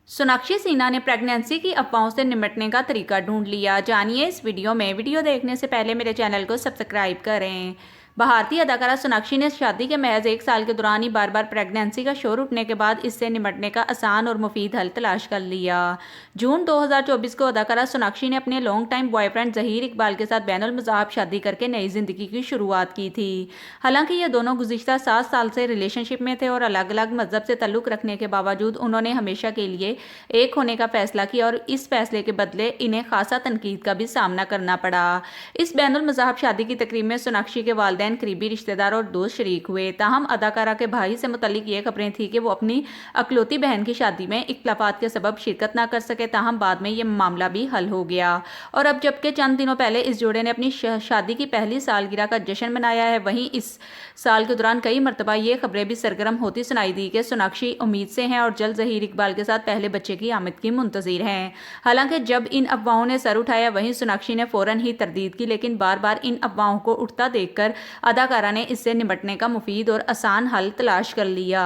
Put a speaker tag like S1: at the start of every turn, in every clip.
S1: सोनाक्षी सिन्हा ने प्रेगनेंसी की अफवाहों से निपटने का तरीका ढूंढ लिया। जानिए इस वीडियो में। वीडियो देखने से पहले मेरे चैनल को सब्सक्राइब करें। भारतीय अदाकारा सोनाक्षी ने शादी के महज 1 साल के दौरान ही बार बार प्रेगनेंसी का शोर उठने के बाद इससे निपटने का आसान और मुफीद हल तलाश कर लिया। जून 2024 को अदाकारा सोनाक्षी ने अपने long time boyfriend Zaheer Iqbal के साथ बैनुल मज़ाहब शादी करके नई जिंदगी की शुरुआत की थी। हालांकि ये दोनों गुज़िश्ता 7 साल से रिलेशनशिप में थे और अलग अलग मजहब से ताल्लुक़ रखने के बावजूद उन्होंने हमेशा के लिए एक होने का फैसला किया और इस फैसले के बदले इन्हें खासा तनकीद का भी सामना करना पड़ा। इस बैनुल मज़ाहब शादी की तकरीब में सोनाक्षी के वालिदैन, करीबी रिश्तेदार और दोस्त शरीक हुए। ताहम अदाकारा के भाई से मुतल्लिक ये खबरें थी कि वो अपनी अकलौती बहन की शादी में इख्तिलाफात के सबब शिरकत ना कर सके। ताहम बाद में ये मामला भी हल हो गया और अब जबकि चंद दिनों पहले इस जोड़े ने अपनी शादी की पहली सालगिरह का जश्न मनाया है, वहीं इस साल के दौरान कई मरतबा ये खबरें भी सरगर्म होती सुनाई दी कि सोनाक्षी उम्मीद से हैं और जल्द जहीर इकबाल के साथ पहले बच्चे की आमद की मुंतज़िर हैं। हालांकि जब इन अफवाहों ने सर उठाया वहीं सोनाक्षी ने फौरन ही तरदीद की, लेकिन बार बार इन अफवाहों को उठता देखकर अदाकारा ने इससे निपटने का मुफीद और आसान हल तलाश कर लिया।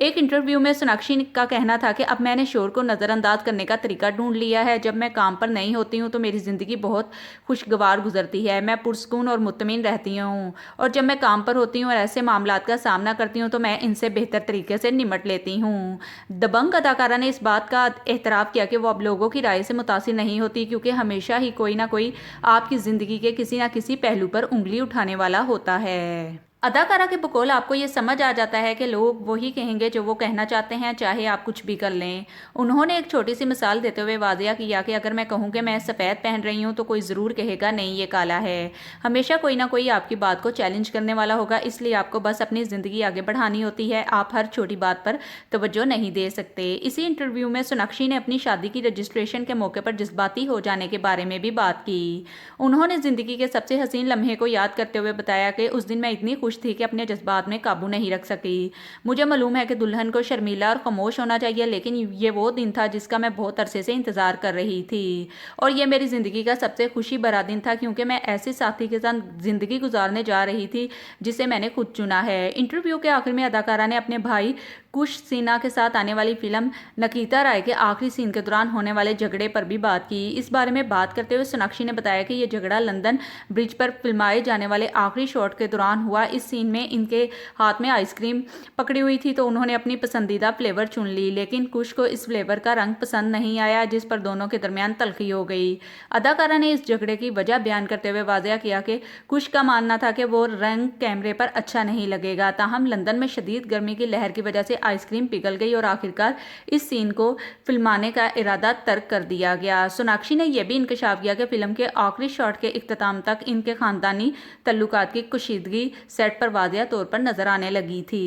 S1: एक इंटरव्यू में सोनाक्षी का कहना था कि अब मैंने शोर को नज़रअंदाज करने का तरीका ढूंढ लिया है। जब मैं काम पर नहीं होती हूँ तो मेरी ज़िंदगी बहुत खुशगवार गुजरती है। मैं पुरसकून और मुतमिन रहती हूँ और जब मैं काम पर होती हूँ और ऐसे मामलात का सामना करती हूँ तो मैं इनसे बेहतर तरीके से निपट लेती हूँ। दबंग अदाकारा ने इस बात का एतराफ़ किया कि वो अब लोगों की राय से मुतासिर नहीं होती, क्योंकि हमेशा ही कोई ना कोई आपकी ज़िंदगी के किसी ना किसी पहलू पर उंगली उठाने वाला होता है। अदाकारा के बकौल आपको ये समझ आ जाता है कि लोग वही कहेंगे जो वो कहना चाहते हैं, चाहे आप कुछ भी कर लें। उन्होंने एक छोटी सी मिसाल देते हुए वाज़िया किया कि अगर मैं कहूँ कि मैं सफ़ेद पहन रही हूँ तो कोई ज़रूर कहेगा नहीं ये काला है। हमेशा कोई ना कोई आपकी बात को चैलेंज करने वाला होगा, इसलिए आपको बस अपनी ज़िंदगी आगे बढ़ानी होती है। आप हर छोटी बात पर तवज्जो नहीं दे सकते। इसी इंटरव्यू में सोनाक्षी ने अपनी शादी की रजिस्ट्रेशन के मौके पर जज्बाती हो जाने के बारे में भी बात की। उन्होंने ज़िंदगी के सबसे हसीन लम्हे को याद करते हुए बताया कि उस दिन मैं इतनी खुश थी कि अपने जज्बात में काबू नहीं रख सकी। मुझे मालूम है कि दुल्हन को शर्मीला और खामोश होना चाहिए, लेकिन ये वो दिन था जिसका मैं बहुत अरसे से इंतज़ार कर रही थी और ये मेरी ज़िंदगी का सबसे खुशी भरा दिन था, क्योंकि मैं ऐसे साथी के साथ ज़िंदगी गुजारने जा रही थी जिसे मैंने खुद चुना है। इंटरव्यू के आखिर में अदाकारा ने अपने भाई कुश सिन्हा के साथ आने वाली फिल्म नकीता राय के आखिरी सीन के दौरान होने वाले झगड़े पर भी बात की। इस बारे में बात करते हुए सोनाक्षी ने बताया कि यह झगड़ा लंदन ब्रिज पर फिल्माए जाने वाले आखिरी शॉट के दौरान हुआ। इस सीन में इनके हाथ में आइसक्रीम पकड़ी हुई थी तो उन्होंने अपनी पसंदीदा फ्लेवर चुन ली, लेकिन कुश को इस फ्लेवर का रंग पसंद नहीं आया, जिस पर दोनों के दरमियान तल्खी हो गई। अदाकारा ने इस झगड़े की वजह बयान करते हुए वाज़िया किया कि कुश का मानना था कि वो रंग कैमरे पर अच्छा नहीं लगेगा। ताहम लंदन में शदीद गर्मी की लहर की वजह से आइसक्रीम पिघल गई और आखिरकार इस सीन को फिल्माने का इरादा तर्क कर दिया गया। सोनाक्षी ने यह भी इंकशाफ किया कि फिल्म के आखिरी शॉट के इख्तिताम तक इनके खानदानी तल्लुकात की कशीदगी सेट पर वाज़िया तौर पर नजर आने लगी थी।